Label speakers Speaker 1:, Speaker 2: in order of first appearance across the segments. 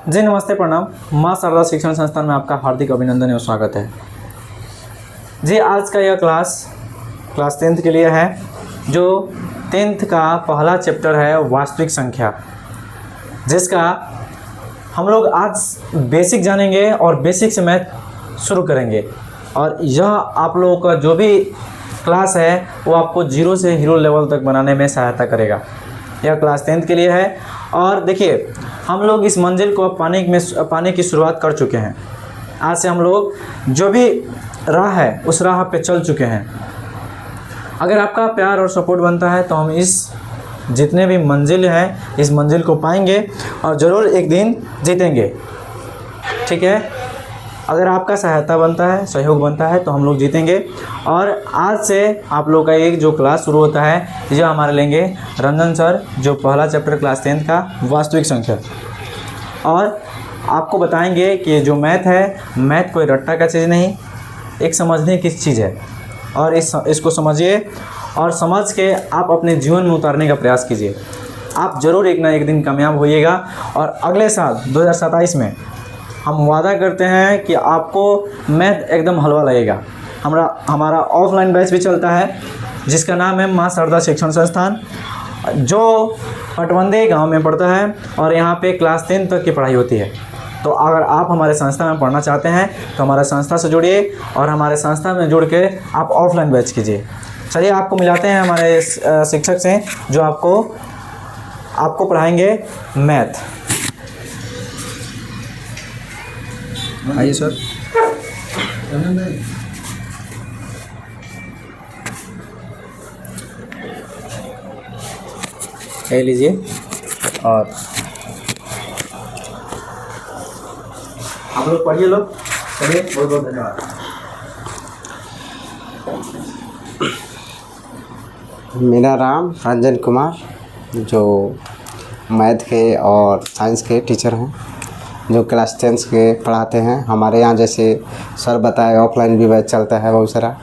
Speaker 1: जी नमस्ते, प्रणाम। माँ शारदा शिक्षण संस्थान में आपका हार्दिक अभिनंदन एवं स्वागत है। जी आज का यह क्लास 10th के लिए है, जो 10th का पहला चैप्टर है वास्तविक संख्या, जिसका हम लोग आज बेसिक जानेंगे और बेसिक से मैथ शुरू करेंगे। और यह आप लोगों का जो भी क्लास है वो आपको जीरो से हीरो लेवल तक बनाने में सहायता करेगा। यह क्लास 10th के लिए है। और देखिए, हम लोग इस मंजिल को पाने की शुरुआत कर चुके हैं। आज से हम लोग जो भी राह है उस राह पे चल चुके हैं। अगर आपका प्यार और सपोर्ट बनता है तो हम इस जितने भी मंजिल हैं इस मंजिल को पाएंगे और ज़रूर एक दिन जीतेंगे। ठीक है, अगर आपका सहायता बनता है, सहयोग बनता है तो हम लोग जीतेंगे। और आज से आप लोग का एक जो क्लास शुरू होता है जो हमारे लेंगे रंजन सर, जो पहला चैप्टर क्लास 10th का वास्तविक संख्या। और आपको बताएंगे कि जो मैथ है, मैथ कोई रट्टा का चीज़ नहीं, एक समझने की चीज़ है। और इसको समझिए और समझ के आप अपने जीवन में उतारने का प्रयास कीजिए। आप ज़रूर एक ना एक दिन कामयाब होइएगा। और अगले साल 2027 में हम वादा करते हैं कि आपको मैथ एकदम हलवा लगेगा। हमारा ऑफलाइन बैच भी चलता है जिसका नाम है माँ शारदा शिक्षण संस्थान, जो पटवंदे गांव में पड़ता है और यहाँ पे क्लास 10 तक की पढ़ाई होती है। तो अगर आप हमारे संस्था में पढ़ना चाहते हैं तो हमारे संस्था से जुड़िए और हमारे संस्था में जुड़ के आप ऑफलाइन बैच कीजिए। चलिए आपको मिलाते हैं हमारे शिक्षक से जो आपको पढ़ाएंगे मैथ। आइए सर। ले लीजिए और आप लोग पढ़िए लोग। चलिए, बहुत बहुत धन्यवाद।
Speaker 2: मेरा नाम रंजन कुमार, जो मैथ के और साइंस के टीचर हैं, जो क्लास 10th के पढ़ाते हैं। हमारे यहाँ जैसे सर बताए ऑफलाइन भी बैच चलता है बहुत सारा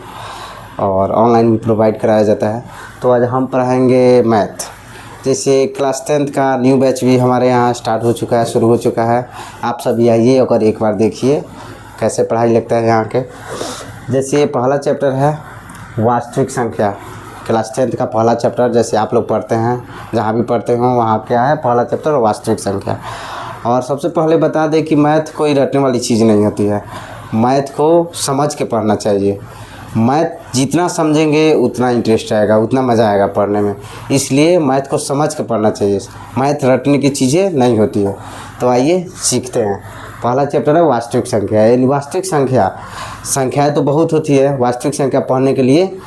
Speaker 2: और ऑनलाइन भी प्रोवाइड कराया जाता है। तो आज हम पढ़ाएंगे मैथ। जैसे क्लास 10th का न्यू बैच भी हमारे यहाँ स्टार्ट हो चुका है, शुरू हो चुका है। आप सभी आइए और एक बार देखिए कैसे पढ़ाई लगता है यहाँ के। जैसे पहला चैप्टर है वास्तविक संख्या, क्लास 10th का पहला चैप्टर। जैसे आप लोग पढ़ते हैं, जहाँ भी पढ़ते हो वहाँ क्या है, पहला चैप्टर वास्तविक संख्या। और सबसे पहले बता दें कि मैथ कोई रटने वाली चीज़ नहीं होती है। मैथ को समझ के पढ़ना चाहिए। मैथ जितना समझेंगे उतना इंटरेस्ट आएगा, उतना मज़ा आएगा पढ़ने में। इसलिए मैथ को समझ के पढ़ना चाहिए। मैथ रटने की चीज़ें नहीं होती है। तो आइए सीखते हैं। पहला चैप्टर है वास्तविक संख्या। वास्तविक संख्याएँ तो बहुत होती है। वास्तविक संख्या पढ़ने के लिए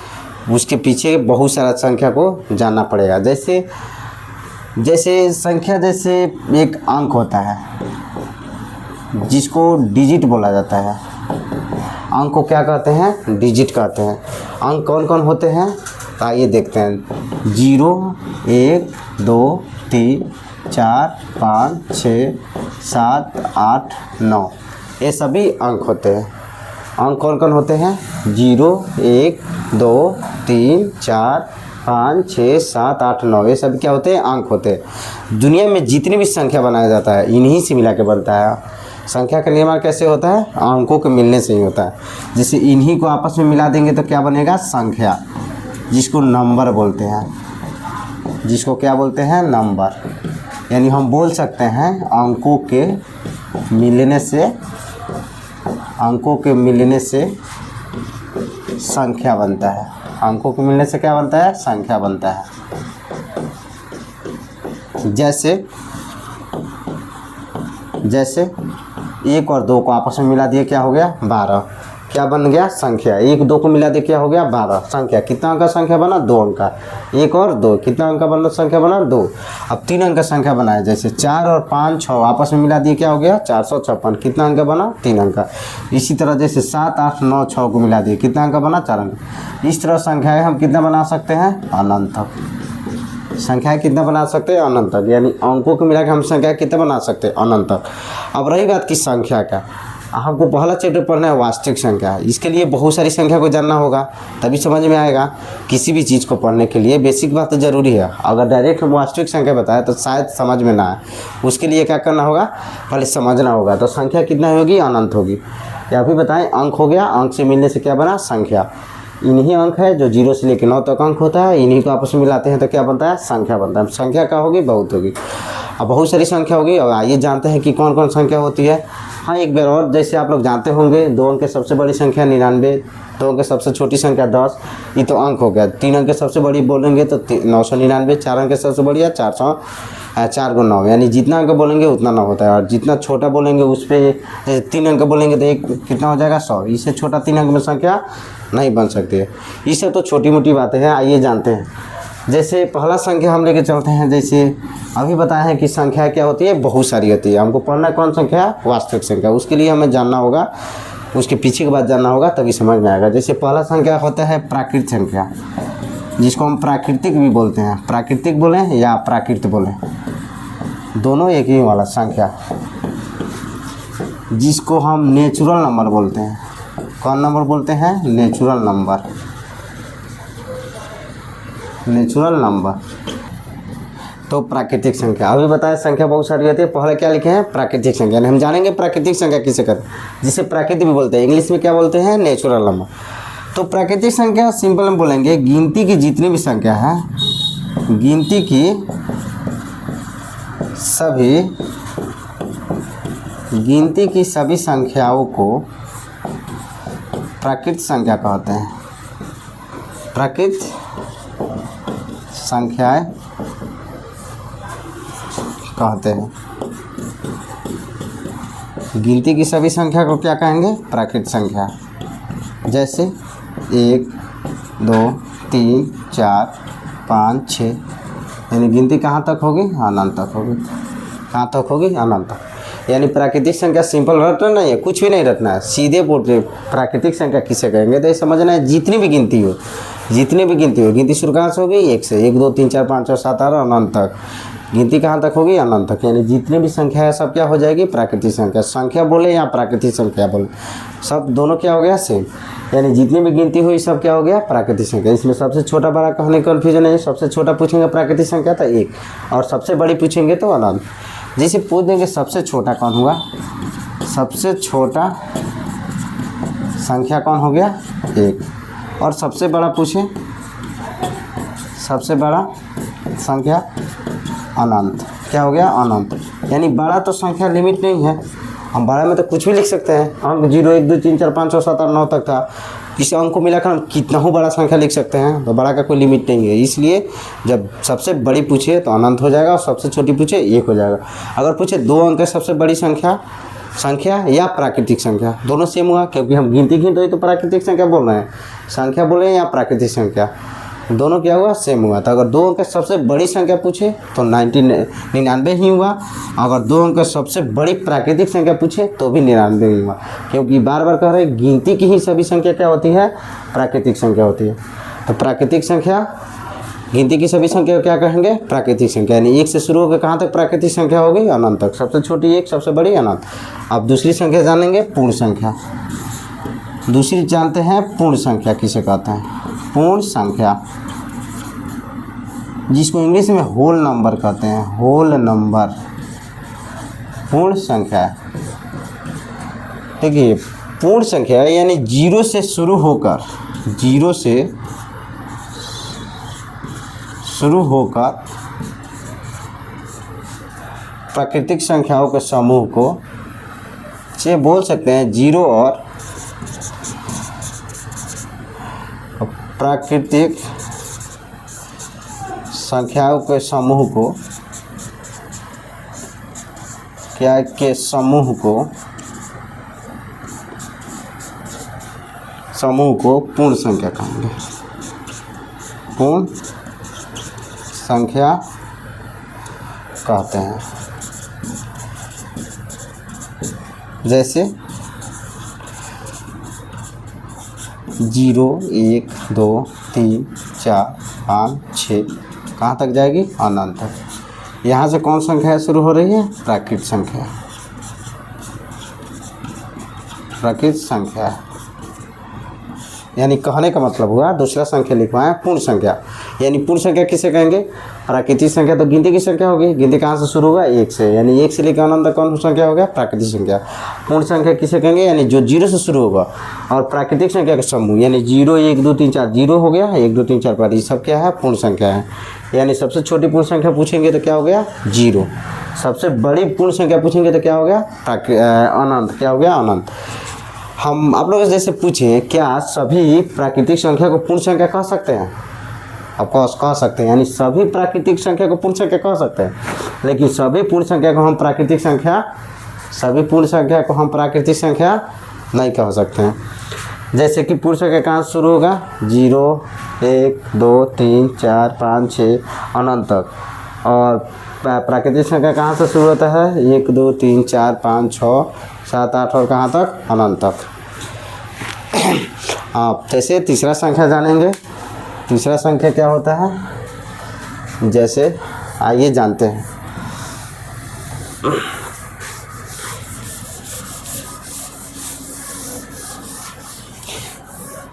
Speaker 2: उसके पीछे बहुत सारा संख्या को जानना पड़ेगा। जैसे संख्या, जैसे एक अंक होता है जिसको डिजिट बोला जाता है। अंक को क्या कहते हैं? डिजिट कहते हैं। अंक कौन कौन होते हैं? तो आइए देखते हैं। 0, 1, 2, 3, 4, 5, 6, 7, 8, 9, ये सभी अंक होते हैं। अंक कौन कौन होते हैं? 0, 1, 2, 3, 4, 5, 6, 7, 8, 9, ये सब क्या होते हैं? अंक होते हैं। दुनिया में जितनी भी संख्या बनाया जाता है इन्हीं से मिला के बनता है। संख्या का निर्माण कैसे होता है? अंकों के मिलने से ही होता है। जैसे इन्हीं को आपस में मिला देंगे तो क्या बनेगा? संख्या, जिसको नंबर बोलते हैं। जिसको क्या बोलते हैं? नंबर। यानी हम बोल सकते हैं अंकों के मिलने से संख्या बनता है। अंकों के मिलने से क्या बनता है? संख्या बनता है। जैसे 1 और 2 को आपस में मिला दिए, क्या हो गया? 12। क्या बन गया? संख्या। 1 2 को मिला दिए, क्या हो गया? 12। संख्या। कितना अंक का संख्या बना? 2 अंक का। 1 और 2 कितना अंक का बना? संख्या बना 2। अब 3 अंक का संख्या बनाए, जैसे 4 और 5, 6 आपस में मिला दिए, क्या हो गया? 456। कितना अंक का बना? 3 अंक का। इसी तरह जैसे 7, 8, 9, 6 को मिला दिए, कितना अंक का बना? 4 अंक। इस तरह संख्याएँ हम कितना बना सकते हैं? अनंत तक। संख्याएँ कितना बना सकते हैं? अनंत तक। यानी अंकों को मिला के हम संख्या कितना बना सकते हैं? अनंत तक। अब रही बात की संख्या का, आपको पहला चैप्टर पढ़ना है वास्तविक संख्या। इसके लिए बहुत सारी संख्या को जानना होगा, तभी समझ में आएगा। किसी भी चीज़ को पढ़ने के लिए बेसिक बात तो ज़रूरी है। अगर डायरेक्ट वास्तविक संख्या बताए तो शायद समझ में ना आए। उसके लिए क्या करना होगा, पहले समझना होगा। तो संख्या कितना होगी, अनंत होगी। या फिर बताएं अंक हो गया, अंक से मिलने से क्या बना, संख्या। इन्हीं अंक है जो 0 से लेकर 9 तक अंक होता है, इन्हीं को आपस में मिलाते हैं तो क्या बनता है, संख्या बनता है। संख्या क्या होगी, बहुत होगी। अब बहुत सारी संख्या होगी। और आइए जानते हैं कि कौन कौन संख्या होती है। हाँ, एक बार और, जैसे आप लोग जानते होंगे 2 अंक की सबसे बड़ी संख्या 99, 2 अंक की सबसे छोटी संख्या 10, ये तो अंक हो गया। 3 अंक की सबसे बड़ी बोलेंगे तो 999, 4 अंक की सबसे बड़ी है 400, 4 को 9, यानी जितना अंक बोलेंगे उतना 9 होता है। और जितना छोटा बोलेंगे उस पर 3 अंक बोलेंगे तो एक कितना हो जाएगा, 100। इससे छोटा 3 अंक में संख्या नहीं बन सकती है। इससे तो छोटी मोटी बातें हैं। आइए जानते हैं। जैसे पहला संख्या हम लेके चलते हैं। जैसे अभी बताए हैं कि संख्या क्या होती है, बहुत सारी होती है। हमको पढ़ना कौन संख्या, वास्तविक संख्या। उसके लिए हमें जानना होगा, उसके पीछे की बात जानना होगा, तभी समझ में आएगा। जैसे पहला संख्या होता है प्राकृत संख्या, जिसको हम प्राकृतिक भी बोलते हैं। प्राकृतिक बोलें या प्राकृत बोलें, दोनों एक ही वाला संख्या, जिसको हम नेचुरल नंबर बोलते हैं। कौन नंबर बोलते हैं, नेचुरल नंबर। नेचुरल नंबर तो प्राकृतिक संख्या। अभी बताया संख्या बहुत सारी होती है। पहले क्या लिखे हैं, प्राकृतिक संख्या। यानी हम जानेंगे प्राकृतिक संख्या किसे कहते हैं, जिसे प्राकृतिक भी बोलते हैं। इंग्लिश में क्या बोलते हैं, नेचुरल नंबर। तो प्राकृतिक संख्या सिंपल में बोलेंगे, गिनती की जितनी भी संख्या है, गिनती की सभी संख्याओं को प्राकृत संख्या कहते हैं। प्राकृत संख्याएं कहते हैं। गिनती की सभी संख्या को क्या कहेंगे, प्राकृत संख्या। जैसे 1, 2, 3, 4, 5, 6, यानी गिनती कहाँ तक होगी, अनंत तक होगी। कहाँ तक होगी, अनंत तक। यानी प्राकृतिक संख्या सिंपल रटना नहीं है, कुछ भी नहीं रटना है, सीधे बोलते। प्राकृतिक संख्या किसे कहेंगे, तो ये समझना है, जितनी भी गिनती हो, गिनती शुरू कहाँ से होगी, 1 से। 1, 2, 3, 4, 5, 6, 7, 8 अनंत तक। गिनती कहाँ तक होगी, अनंत तक। यानी जितनी भी संख्या है सब क्या हो जाएगी, प्राकृतिक संख्या। संख्या बोले या प्राकृतिक संख्या बोले, सब दोनों क्या हो गया, सेम। यानी जितनी भी गिनती हुई सब क्या हो गया, प्राकृतिक संख्या। इसमें सबसे छोटा बड़ा कहने का कन्फ्यूजन है। सबसे छोटा पूछेंगे प्राकृतिक संख्या तो 1, और सबसे बड़ी पूछेंगे तो अनंत। जैसे पूछ देंगे सबसे छोटा कौन हुआ, सबसे छोटा संख्या कौन हो गया, 1। और सबसे बड़ा पूछे, सबसे बड़ा संख्या अनंत। क्या हो गया, अनंत। यानी बड़ा तो संख्या लिमिट नहीं है, हम बड़ा में तो कुछ भी लिख सकते हैं। अंक 0, 1, 2, 3, 4, 5, 6, 7, 8, 9 तक था। इस अंक को मिलाकर हम कितना हो बड़ा संख्या लिख सकते हैं, तो बड़ा का कोई लिमिट नहीं है। इसलिए जब सबसे बड़ी पूछे तो अनंत हो जाएगा, और सबसे छोटी पूछे 1 हो जाएगा। अगर पूछे 2 अंक है सबसे बड़ी संख्या या प्राकृतिक संख्या, दोनों सेम हुआ, क्योंकि हम गिनती तो प्राकृतिक संख्या बोल रहे हैं। संख्या बोले या प्राकृतिक संख्या, दोनों क्या हुआ, सेम हुआ। तो अगर 2 अंक सबसे बड़ी संख्या पूछे तो 99 ही हुआ। अगर 2 अंक सबसे बड़ी प्राकृतिक संख्या पूछे तो भी 99 ही हुआ, क्योंकि बार बार कह रहे हैं गिनती की ही सभी संख्या क्या होती है, प्राकृतिक संख्या होती है। तो प्राकृतिक संख्या, गिनती की सभी संख्या को क्या कहेंगे, प्राकृतिक संख्या। यानी 1 से शुरू होकर कहाँ तक प्राकृतिक संख्या होगी, अनंत तक। सबसे छोटी 1, सबसे बड़ी अनंत। अब दूसरी संख्या जानेंगे, पूर्ण संख्या। दूसरी जानते हैं पूर्ण संख्या किसे कहते हैं, पूर्ण संख्या, जिसको इंग्लिश में होल नंबर कहते हैं। होल नंबर पूर्ण संख्या। देखिए पूर्ण संख्या यानी 0 से शुरू होकर प्राकृतिक संख्याओं के समूह को से बोल सकते हैं 0 और प्राकृतिक संख्याओं के समूह को समूह को पूर्ण संख्या कहेंगे। पूर्ण संख्या कहते हैं। जैसे 0, 1, 2, 3, 4, 5, 6 कहाँ तक जाएगी, अनंत तक। यहाँ से कौन संख्या शुरू हो रही है, प्राकृत संख्या। प्रकृत संख्या, यानी कहने का मतलब हुआ दूसरा संख्या लिखवाएं पूर्ण संख्या। यानी पूर्ण संख्या किसे कहेंगे? प्राकृतिक संख्या तो गिनती की संख्या होगी। गिनती कहाँ से शुरू होगा? 1 से, यानी 1 से लेकर अनंत तक कौन सा संख्या हो गया? प्राकृतिक संख्या। पूर्ण संख्या किसे कहेंगे? यानी जो 0 से शुरू होगा और प्राकृतिक संख्या का समूह, यानी 0 1 2 3 4 0 हो गया, 1 2 3 4 5, ये सब क्या है? पूर्ण संख्या है। यानी सबसे छोटी पूर्ण संख्या पूछेंगे तो क्या हो गया? 0। सबसे बड़ी पूर्ण संख्या पूछेंगे तो क्या हो गया? अनंत। क्या हो गया? अनंत। हम आप लोगों से जैसे पूछें, क्या सभी प्राकृतिक संख्या को पूर्ण संख्या कह सकते हैं? आप कह सकते हैं, यानी सभी प्राकृतिक संख्या को पूर्ण संख्या कह सकते हैं, लेकिन सभी पूर्ण संख्या को हम प्राकृतिक संख्या नहीं कह सकते हैं। जैसे कि पूर्ण संख्या कहाँ से शुरू होगा? 0 1 2 3 4 5 6 अनंत तक। और प्राकृतिक संख्या कहाँ से शुरू होता है? 1 2 3 4 5 6 7 8 और कहाँ तक? अनंत तक। आप जैसे तीसरा संख्या जानेंगे। तीसरा संख्या क्या होता है? जैसे आइए जानते हैं।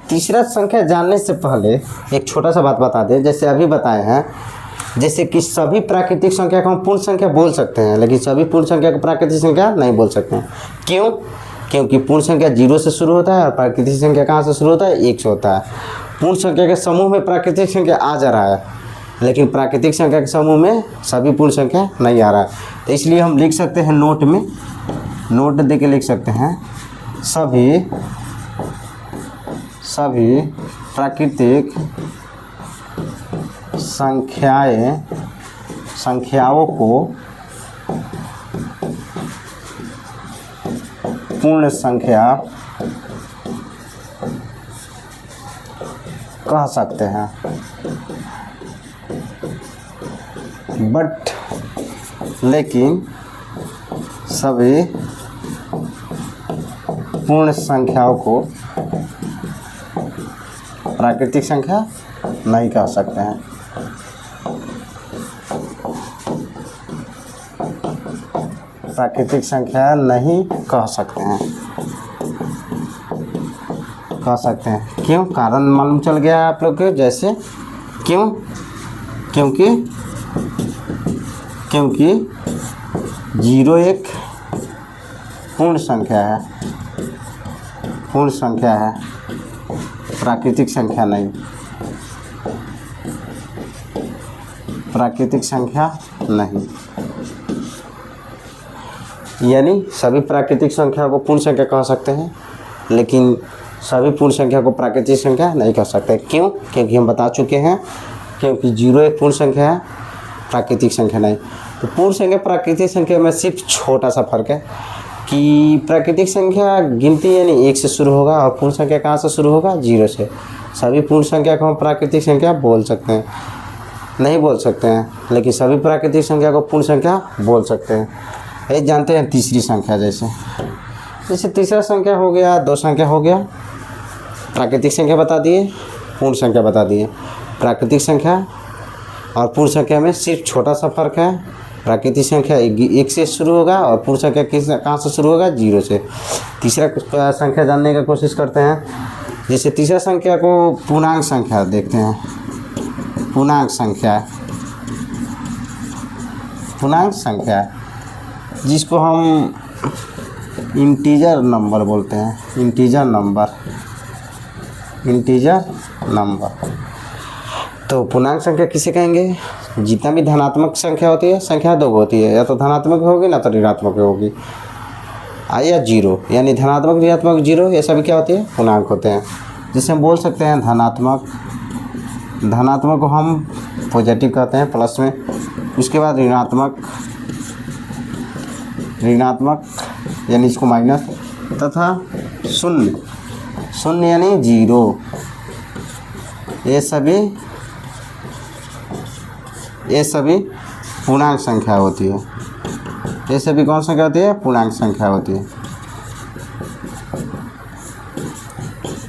Speaker 2: तीसरा संख्या जानने से पहले एक छोटा सा बात बता दें। जैसे अभी बताए हैं, जैसे कि सभी प्राकृतिक संख्या को हम पूर्ण संख्या बोल सकते हैं, लेकिन सभी पूर्ण संख्या को प्राकृतिक संख्या नहीं बोल सकते हैं। क्यों? क्योंकि पूर्ण संख्या 0 से शुरू होता है और प्राकृतिक संख्या कहाँ से शुरू होता है? 1 से होता है। पूर्ण संख्या के समूह में प्राकृतिक संख्या आ जा रहा है, लेकिन प्राकृतिक संख्या के समूह में सभी पूर्ण संख्या नहीं आ रहा है। तो इसलिए हम लिख सकते हैं नोट में, नोट दे के लिख सकते हैं, सभी प्राकृतिक संख्याओं को पूर्ण संख्या कह सकते हैं, लेकिन सभी पूर्ण संख्याओं को प्राकृतिक संख्या नहीं कह सकते हैं। प्राकृतिक संख्या नहीं कह सकते हैं। क्यों? कारण मालूम चल गया आप लोग के। जैसे क्यों? क्योंकि 0 एक पूर्ण संख्या है, प्राकृतिक संख्या नहीं। यानी सभी प्राकृतिक संख्या को पूर्ण संख्या कह सकते हैं, लेकिन सभी पूर्ण संख्या को प्राकृतिक संख्या नहीं कह सकते। क्यों? क्योंकि हम बता चुके हैं, क्योंकि 0 एक पूर्ण संख्या है, प्राकृतिक संख्या नहीं। तो पूर्ण संख्या प्राकृतिक संख्या में सिर्फ छोटा सा फर्क है कि प्राकृतिक संख्या गिनती यानी 1 से शुरू होगा और पूर्ण संख्या कहाँ से शुरू होगा? 0 से। सभी पूर्ण संख्या को हम प्राकृतिक संख्या बोल सकते हैं, नहीं बोल सकते हैं, लेकिन सभी प्राकृतिक संख्या को पूर्ण संख्या बोल सकते हैं। ये जानते हैं तीसरी संख्या। जैसे तीसरा संख्या हो गया, 2 संख्या हो गया, प्राकृतिक संख्या बता दिए, पूर्ण संख्या बता दिए। प्राकृतिक संख्या और पूर्ण संख्या में सिर्फ छोटा सा फर्क है। प्राकृतिक संख्या 1 से शुरू होगा और पूर्ण संख्या कहाँ से शुरू होगा? 0 से। तीसरा संख्या जानने का कोशिश करते हैं। जैसे तीसरा संख्या को पूर्णांक संख्या देखते हैं। पूर्णांक संख्या जिसको हम इंटीजर नंबर बोलते हैं। Integer number. तो पूर्णांक संख्या किसे कहेंगे? जितना भी धनात्मक संख्या होती है, संख्या 2 होती है, या तो धनात्मक होगी ना तो ऋणात्मक होगी, या 0। यानी धनात्मक, ऋणात्मक, 0 ये सभी क्या होती है? पूर्णांक होते हैं। जिसे हम बोल सकते हैं धनात्मक को हम पॉजिटिव कहते हैं, प्लस में। उसके बाद ऋणात्मक यानी इसको माइनस, तथा शून्य यानी 0। ये सभी पूर्णांक संख्या होती है। ये सभी कौन संख्या होती है? पूर्णांक संख्या होती है।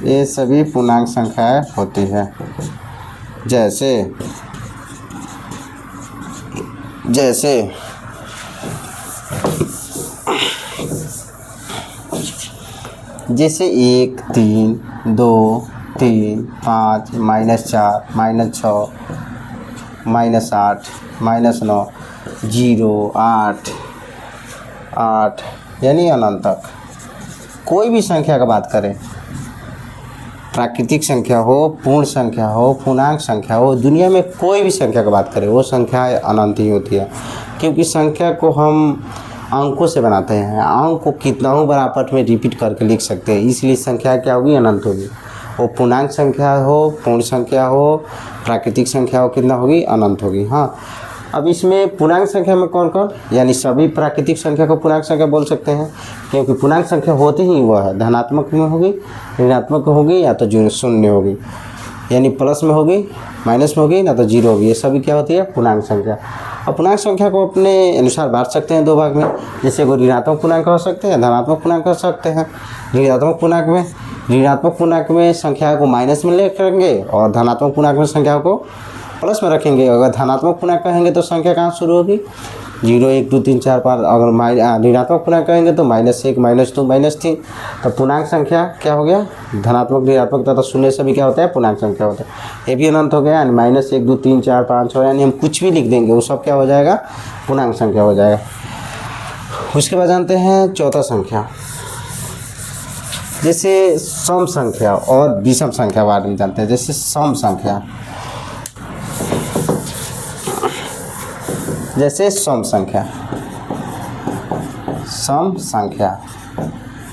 Speaker 2: ये सभी पूर्णांक संख्याएं होती है। जैसे जैसे 1 3 2 3 5 -4 -6 -8 -9 0 8 8 यानी अनंत तक। कोई भी संख्या का बात करें, प्राकृतिक संख्या हो, पूर्ण संख्या हो, पूर्णांक संख्या हो, दुनिया में कोई भी संख्या की बात करें वो संख्या अनंत ही होती है, क्योंकि संख्या को हम अंकों से बनाते हैं। अंक को कितनाओं बार आपस में रिपीट करके लिख सकते हैं, इसलिए संख्या क्या होगी, अनंत होगी। वो पूर्णांक संख्या हो, पूर्ण संख्या हो, प्राकृतिक संख्या हो, कितना होगी, अनंत होगी। हाँ, अब इसमें पूर्णांक संख्या में कौन कौन, यानी सभी प्राकृतिक संख्या को पूर्णांक संख्या बोल सकते हैं, क्योंकि पूर्णांक संख्या होती ही वह है, धनात्मक में होगी, ऋणात्मक होगी, या तो जो शून्य होगी, यानी प्लस में होगी, माइनस में होगी, ना तो जीरो होगी। ये सभी क्या होती है, पूर्णांक संख्या। और पूर्णांक संख्या को अपने अनुसार बांट सकते हैं दो भाग में, जैसे वो ऋणात्मक पूर्णांक हो सकते हैं, धनात्मक पूर्णांक हो सकते हैं। ऋणात्मक पूर्णांक में संख्या को माइनस में लेंगे और धनात्मक पूर्णांक में संख्या को प्लस में रखेंगे। अगर धनात्मक पूर्णांक कहेंगे तो संख्या कहाँ शुरू होगी, 0 1 2 3 4 5। अगर ऋणात्मक पूर्णांक कहेंगे तो -1 -2 -3। तो पूर्णांक संख्या क्या हो गया, धनात्मक ऋणात्मक तथा शून्य सभी क्या होता है, पूर्णांक संख्या होता है। ये भी अनंत हो गया, यानी -1 2 3 4 5 6, यानी हम कुछ भी लिख देंगे वो सब क्या हो जाएगा, पूर्णांक संख्या हो जाएगा। उसके बाद जानते हैं चौथा संख्या, जैसे सम संख्या और विषम संख्या बारे में जानते हैं। जैसे सम संख्या,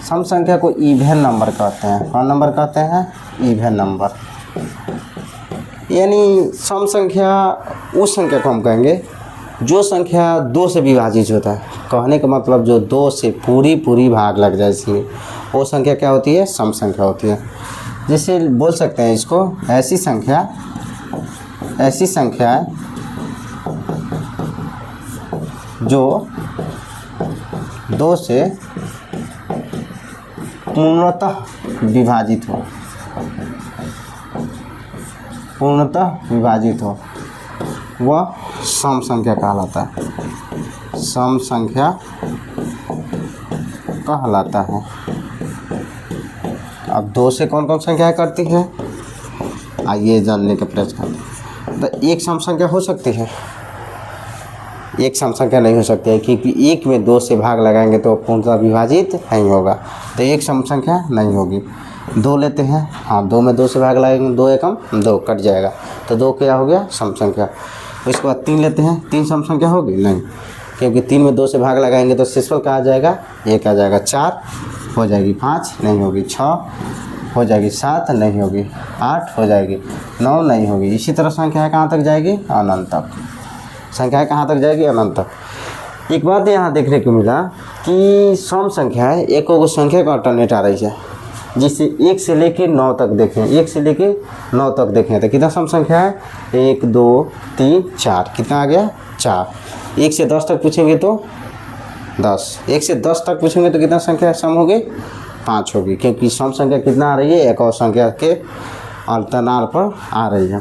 Speaker 2: सम संख्या को इवन नंबर कहते हैं। कौन नंबर कहते हैं, इवन नंबर। यानी सम संख्या उस संख्या को हम कहेंगे जो संख्या 2 से विभाजित होता है। कहने का मतलब जो 2 से पूरी भाग लग जाए इसमें, वो संख्या क्या होती है, सम संख्या होती है। जैसे बोल सकते हैं इसको, ऐसी संख्या जो 2 से पूर्णतः विभाजित हो, वह सम संख्या कहलाता है। सम संख्या कहलाता है। अब 2 से कौन कौन संख्या करती है, आइए जानने का प्रयास करते हैं। तो एक सम संख्या हो सकती है, एक सम संख्या नहीं हो सकती है, क्योंकि 1 में 2 से भाग लगाएंगे तो पूर्णतः विभाजित नहीं होगा, तो एक सम संख्या नहीं होगी। 2 लेते हैं, हाँ 2 में 2 से भाग लगाएंगे, 2 एकम 2 कट जाएगा, तो 2 क्या हो गया, सम संख्या। उसके बाद 3 लेते हैं, 3 सम संख्या होगी नहीं, क्योंकि 3 में 2 से भाग लगाएंगे तो शेषफल क्या आ जाएगा, 1 आ जाएगा। 4 हो जाएगी, 5 नहीं होगी, 6 हो जाएगी, 7 नहीं होगी, 8 हो जाएगी, 9 नहीं होगी। इसी तरह संख्या कहाँ तक जाएगी, अनंत तक। संख्या कहाँ तक जाएगी, अनंत तक। एक बात यहाँ देखने को मिला कि सम संख्या है, एक संख्या का अल्टरनेट आ रही है, जिसे 1 से लेकर 9 तक देखें, 1 से लेकर 9 तक देखें तो कितना सम संख्या है, 1 2 3 4, कितना आ गया, 4। 1 से 10 तक पूछेंगे तो 10, 1 से 10 तक पूछेंगे तो कितना संख्या सम होगी, 5 होगी, क्योंकि सम संख्या कितना आ रही है, एक और संख्या के अल्टरनाल पर आ रही है।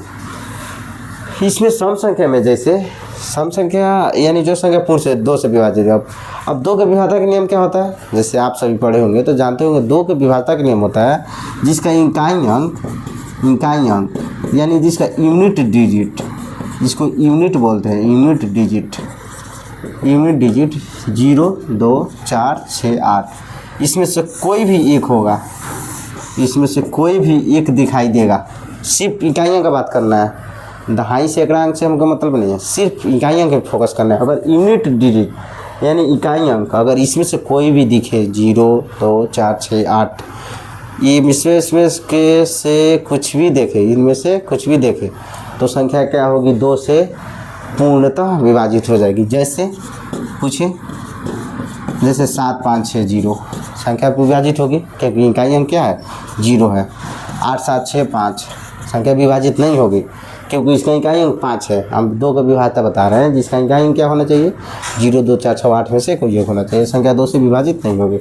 Speaker 2: इसमें सम संख्या में जैसे सम संख्या यानी जो संख्या पूर्ण से 2 से विभाजित है। अब 2 के विभाजक का नियम क्या होता है, जैसे आप सभी पढ़े होंगे तो जानते होंगे, 2 के विभाजक का नियम होता है जिसका इकाई अंक यानी जिसका यूनिट डिजिट, जिसको यूनिट बोलते हैं, यूनिट डिजिट 0 2 4 6 8, इसमें से कोई भी एक होगा, इसमें से कोई भी एक दिखाई देगा। सिर्फ इकाइयों का बात करना है, दहाई सैकड़ा अंक से हमको मतलब नहीं है, सिर्फ इकाई अंक पे फोकस करना है। अगर यूनिट डिजिट यानी इकाई अंक अगर इसमें से कोई भी दिखे, 0 2 4 6 8, ये इसमें के से कुछ भी देखे, इनमें से कुछ भी देखे तो संख्या क्या होगी, 2 से पूर्णतः विभाजित हो जाएगी। जैसे पूछे, जैसे 7 5 6 0 संख्या विभाजित होगी, क्योंकि इकाई अंक क्या है, 0 है। 8 7 6 5 संख्या विभाजित नहीं होगी, क्योंकि इसका इकाई अंक 5 है। हम 2 का विभाज्यता बता रहे हैं, जिसका इकाई अंक क्या होना चाहिए 0, 2, 4, 6, 8 में से कोई एक होना चाहिए। संख्या 2 से विभाजित नहीं होगी।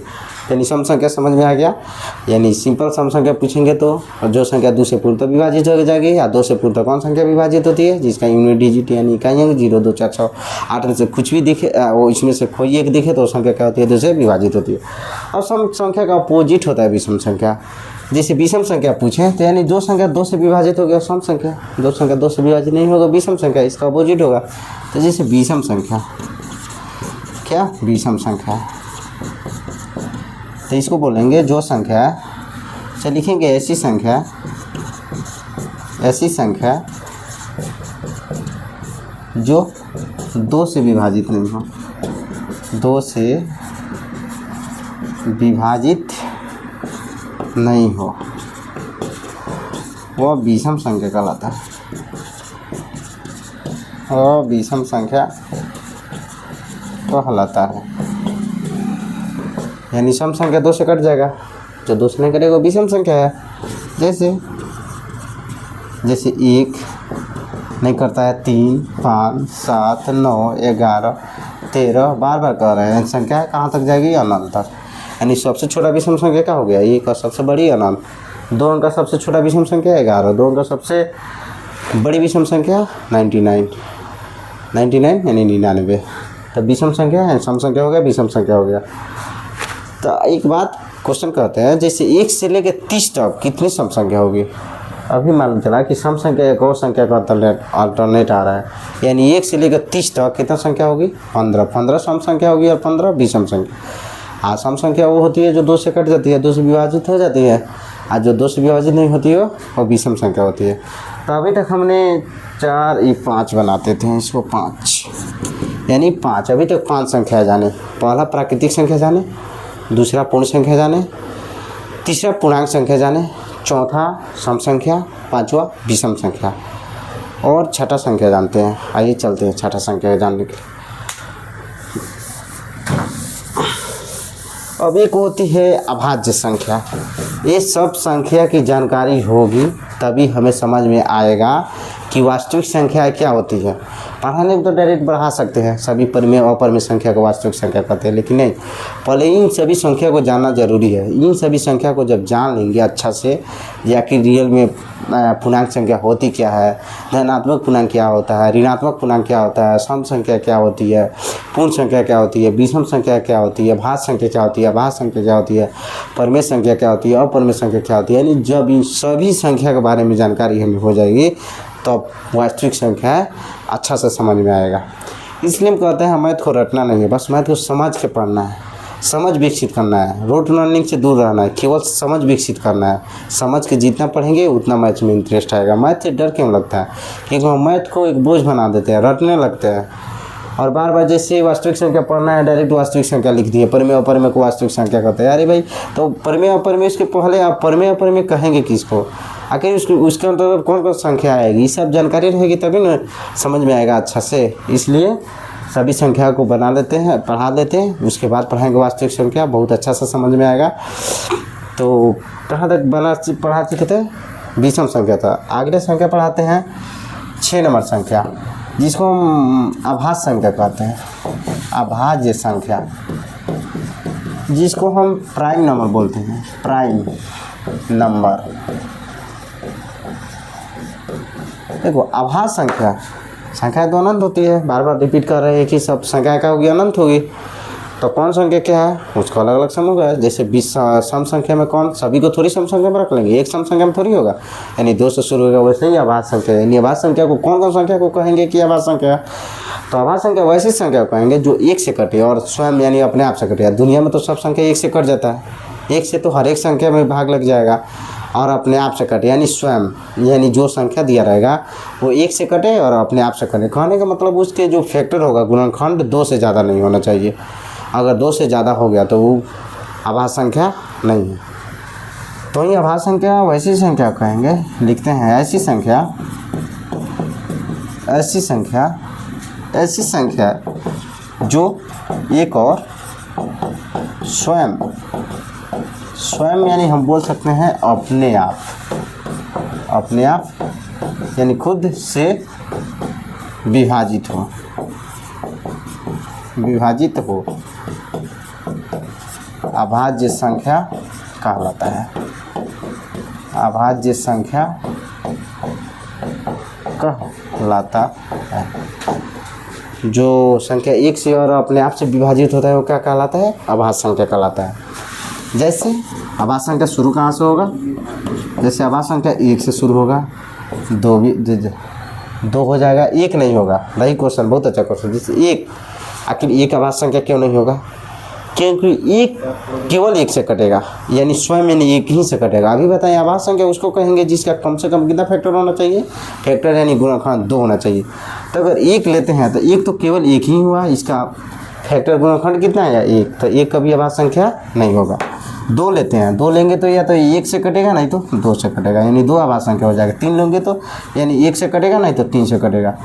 Speaker 2: यानी सम संख्या समझ में आ गया। यानी सिंपल सम संख्या पूछेंगे तो जो संख्या 2 से पूर्णतः विभाजित हो जाएगी, या 2 से पूर्णतः कौन संख्या विभाजित होती है, जिसका यूनिट डिजिट यानी इकाई अंक 0, 2, 4, 6, 8 में से कुछ भी दिखे, वो इसमें से कोई एक दिखे तो संख्या क्या होती है 2 से विभाजित होती है। और सम संख्या का अपोजिट होता है विषम संख्या। जैसे विषम संख्या पूछें तो यानी जो संख्या 2 से विभाजित हो गया सम संख्या, जो संख्या 2 से विभाजित नहीं होगा विषम संख्या, इसका अपोजिट होगा। तो जैसे विषम संख्या, क्या विषम संख्या, तो इसको बोलेंगे जो संख्या, चल लिखेंगे ऐसी संख्या जो 2 से विभाजित नहीं हो, 2 से विभाजित नहीं हो, वह विषम संख्या कहलाता है। वह विषम संख्या कहलाता है। यानी सम संख्या 2 से कट जाएगा, जो 2 से नहीं कटेगा वो विषम संख्या है। जैसे 1 नहीं करता है, 3, 5, 7, 9, 11, 13 बार बार कर रहे हैं। संख्या कहाँ तक जाएगी? अनंत तक। यानी सबसे छोटा विषम संख्या क्या हो गया? 1 और सबसे बड़ी अनंत। 2 अंक का सबसे छोटा विषम संख्या 11, 2 अंक का सबसे बड़ी विषम संख्या 99 यानी 99। तो विषम संख्या है, सम संख्या हो गया, विषम संख्या हो गया। तो एक बात क्वेश्चन कहते हैं, जैसे 1 से लेकर 30 तक कितनी सम संख्या होगी? अभी मालूम चला कि सम संख्या एक और संख्या का अल्टरनेट आ रहा है। यानी 1 से लेकर 30 तक कितना संख्या होगी? 15 सम संख्या होगी और 15 विषम संख्या। हाँ, सम संख्या वो होती है जो 2 से कट जाती है, 2 से विभाजित हो जाती है, और जो 2 से विभाजित नहीं होती है वो विषम संख्या होती है। तो अभी तक हमने 4 ये 5 बनाते थे, इसको 5 यानी 5। अभी तक 5 संख्या जाने, पहला प्राकृतिक संख्या जाने, दूसरा पूर्ण संख्या जाने, तीसरा पूर्णांक संख्या जाने, चौथा सम संख्या, पांचवा विषम संख्या, और छठा संख्या जानते हैं। आइए चलते हैं छठा संख्या जानने के लिए। अब एक होती है अभाज्य संख्या। ये सब संख्या की जानकारी होगी तभी हमें समझ में आएगा कि वास्तविक संख्या क्या होती है। पढ़ाने में तो डायरेक्ट बढ़ा सकते हैं, सभी परिमेय और अपरिमेय संख्या को वास्तविक संख्या कहते हैं, लेकिन नहीं, पहले इन सभी संख्या को जानना जरूरी है। इन सभी संख्या को जब जान लेंगे अच्छा से, या कि रियल में पूर्णांक संख्या होती क्या है, धनात्मक पूर्णांक क्या होता है, ऋणात्मक पूर्णांक क्या होता है, सम संख्या क्या होती है, पूर्ण संख्या क्या होती है, विषम संख्या क्या होती है, भाज्य संख्या क्या होती है, अभाज्य संख्या क्या होती है, परिमेय संख्या क्या होती है, अपरिमेय संख्या क्या होती है, यानी जब इन सभी संख्या के बारे में जानकारी हमें हो जाएगी तो वास्तविक संख्या अच्छा से समझ में आएगा। इसलिए हम कहते हैं मैथ को रटना नहीं है, बस मैथ को समझ के पढ़ना है, समझ विकसित करना है, रोट लर्निंग से दूर रहना है, केवल समझ विकसित करना है। समझ के जितना पढ़ेंगे उतना मैथ में इंटरेस्ट आएगा। मैथ से डर क्यों लगता है? क्योंकि हम मैथ को एक बोझ बना देते हैं, रटने लगते हैं, और बार बार जैसे वास्तविक संख्या पढ़ना है डायरेक्ट वास्तविक संख्या लिख दी है, परिमेय अपरिमेय को वास्तविक संख्या कहते हैं। अरे भाई, तो परिमेय अपरिमेय इसके पहले आप परिमेय अपरिमेय कहेंगे किसको? आखिर उसके अंतर्गत कौन कौन संख्या आएगी, ये सब जानकारी रहेगी तभी ना समझ में आएगा अच्छा से। इसलिए सभी संख्या को बना लेते हैं, पढ़ा लेते हैं, उसके बाद पढ़ाएंगे वास्तविक संख्या, बहुत अच्छा से समझ में आएगा। तो कहाँ तक पढ़ा चुके थे? विषम संख्या था। अगले संख्या पढ़ाते हैं 6 नंबर संख्या, जिसको हम अभाज्य संख्या कहते हैं। अभाज्य संख्या, जिसको हम प्राइम नंबर बोलते हैं, प्राइम नंबर। देखो, अभाज्य संख्या तो अनंत होती है, बार बार रिपीट कर रहे हैं कि सब संख्या क्या होगी? अनंत होगी। तो कौन संख्या क्या है? उसको अलग अलग सम होगा। जैसे 20 सम संख्या में कौन, सभी को थोड़ी सम संख्या में रख लेंगे, एक सम संख्या में थोड़ी होगा, यानी 2 से शुरू होगा। वैसे ही अभाज्य संख्या, यानी अभाज्य संख्या को कौन संख्या को कहेंगे कि अभाज्य संख्या? तो अभाज्य संख्या वैसी संख्या को कहेंगे जो 1 से कटे और स्वयं यानी अपने आप से कटे। दुनिया में तो सब संख्या 1 से कट जाता है, 1 से तो हर एक संख्या में भाग लग जाएगा, और अपने आप से कटे यानी स्वयं, यानी जो संख्या दिया रहेगा वो 1 से कटे और अपने आप से कटे। कहने का मतलब उसके जो फैक्टर होगा, गुणनखंड 2 से ज़्यादा नहीं होना चाहिए। अगर 2 से ज़्यादा हो गया तो वो अभाज्य संख्या नहीं है। तो ये अभाज्य संख्या वैसी संख्या कहेंगे, लिखते हैं ऐसी संख्या जो एक और स्वयं यानी हम बोल सकते हैं अपने आप यानी खुद से विभाजित हो, विभाजित हो अभाज्य संख्या कहलाता है। अभाज्य संख्या कहलाता है। जो संख्या एक से और अपने आप से विभाजित होता है वो क्या कहलाता है? अभाज्य संख्या कहलाता है। जैसे अभाज्य संख्या शुरू कहाँ से होगा? जैसे अभाज्य संख्या एक से शुरू होगा, दो हो जाएगा, एक नहीं होगा। वही क्वेश्चन, बहुत अच्छा क्वेश्चन। जैसे एक, आखिर एक अभाज्य संख्या क्यों नहीं होगा? क्योंकि एक केवल एक से कटेगा, यानी स्वयं यानी एक ही से कटेगा। अभी बताएं, अभाज्य संख्या उसको कहेंगे जिसका कम से कम कितना फैक्टर होना चाहिए? फैक्टर यानी गुणनखंड 2 होना चाहिए। तो अगर एक लेते हैं तो एक तो केवल एक ही हुआ, इसका फैक्टर गुणनखंड कितना है? एक। तो एक कभी अभाज्य संख्या नहीं होगा। 2 लेते हैं, 2 लेंगे तो या तो 1 से कटेगा, नहीं तो 2 से कटेगा, यानी 2 अभाज्य संख्या हो जाएगा। 3 लेंगे तो यानी 1 से कटेगा, नहीं तो 3 से कटेगा।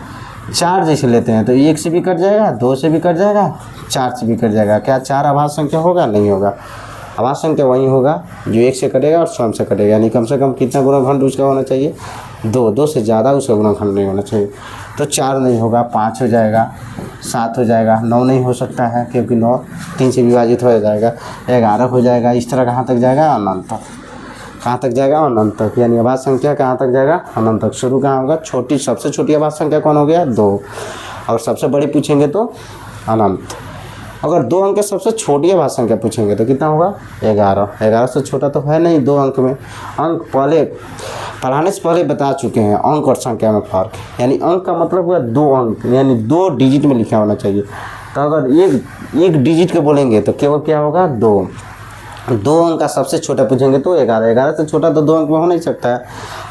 Speaker 2: 4 जैसे लेते हैं तो 1 से भी कट जाएगा, 2 से भी कट जाएगा, 4 से भी कट जाएगा। क्या 4 अभाज्य संख्या होगा? नहीं होगा। अभाज्य संख्या वही होगा जो 1 से कटेगा और स्वयं से कटेगा, यानी कम से कम कितना गुणनखंड उसका होना चाहिए? 2। 2 से ज़्यादा उसका गुणनखंड नहीं होना चाहिए। तो 4 नहीं होगा, 5 हो जाएगा, 7 हो जाएगा, 9 नहीं हो सकता है क्योंकि 9 3 से विभाजित हो जाएगा, 11 हो जाएगा। इस तरह कहाँ तक जाएगा? अनंत तक। कहाँ तक जाएगा? अनंत तक। यानी अभाज्य संख्या कहाँ तक जाएगा? अनंत तक। शुरू कहाँ होगा? छोटी, सबसे छोटी अभाज्य संख्या कौन हो गया? 2। और सबसे बड़ी पूछेंगे तो अनंत। अगर 2 अंक के सबसे छोटी अभाज्य संख्या पूछेंगे तो कितना होगा? 11। 11 से छोटा तो है नहीं 2 अंक में। अंक पहले पढ़ाने से पहले बता चुके हैं, अंक और संख्या में फ़र्क। यानी अंक का मतलब हुआ 2 अंक, यानी 2 डिजिट में लिखा होना चाहिए। तो अगर एक डिजिट के बोलेंगे तो केवल क्या होगा? 2 अंक का सबसे छोटा पूछेंगे तो 11। 11 से छोटा तो 2 अंक में हो नहीं सकता है।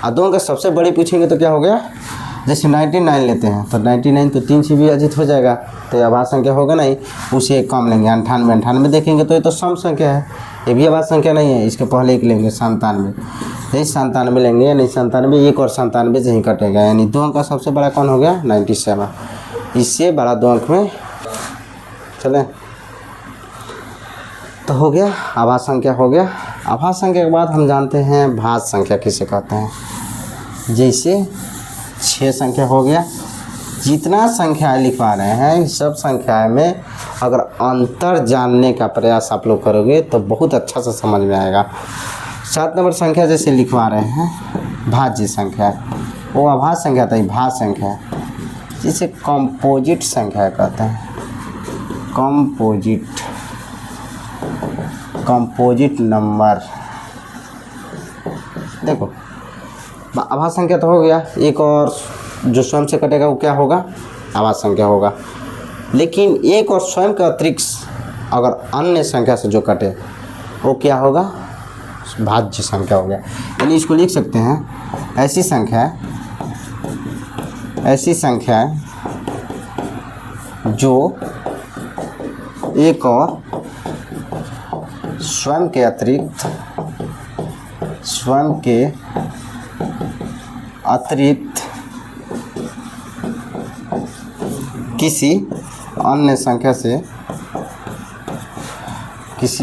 Speaker 2: और 2 अंक का सबसे बड़ी पूछेंगे तो क्या हो गया? जैसे 99 लेते हैं तो 99 तो 3 से विभाजित हो जाएगा, तो ये अभाज्य संख्या होगा नहीं, उसे कम लेंगे। 98 98 देखेंगे तो ये तो सम संख्या है, ये भी अभाज्य संख्या नहीं है। इसके पहले एक लेंगे 97, यही 97 लेंगे, यानी 97 एक और 97 से ही कटेगा, यानी 2 अंक का सबसे बड़ा कौन हो गया? 97। इससे बड़ा 2 अंक में चलें तो हो गया अभाज्य संख्या हो गया। अभाज्य संख्या के बाद हम जानते हैं भाज्य संख्या किसे कहते हैं। जैसे 6 संख्या हो गया। जितना संख्याएं लिखवा रहे हैं सब संख्याएं में अगर अंतर जानने का प्रयास आप लोग करोगे तो बहुत अच्छा से समझ में आएगा। 7 नंबर संख्या जैसे लिखवा रहे हैं भाज्य संख्या, वो अभाज्य संख्या था, भाज्य संख्या है, जिसे कंपोजिट संख्या कहते हैं। Composite number. देखो अभाज्य संख्या तो हो गया, एक और जो स्वयं से कटेगा वो क्या होगा? अभाज्य संख्या होगा। लेकिन एक और स्वयं के अतिरिक्त अगर अन्य संख्या से जो कटे वो क्या होगा? भाज्य संख्या हो गया। यानी इसको लिख सकते हैं ऐसी संख्या जो एक और स्वयं के अतिरिक्त किसी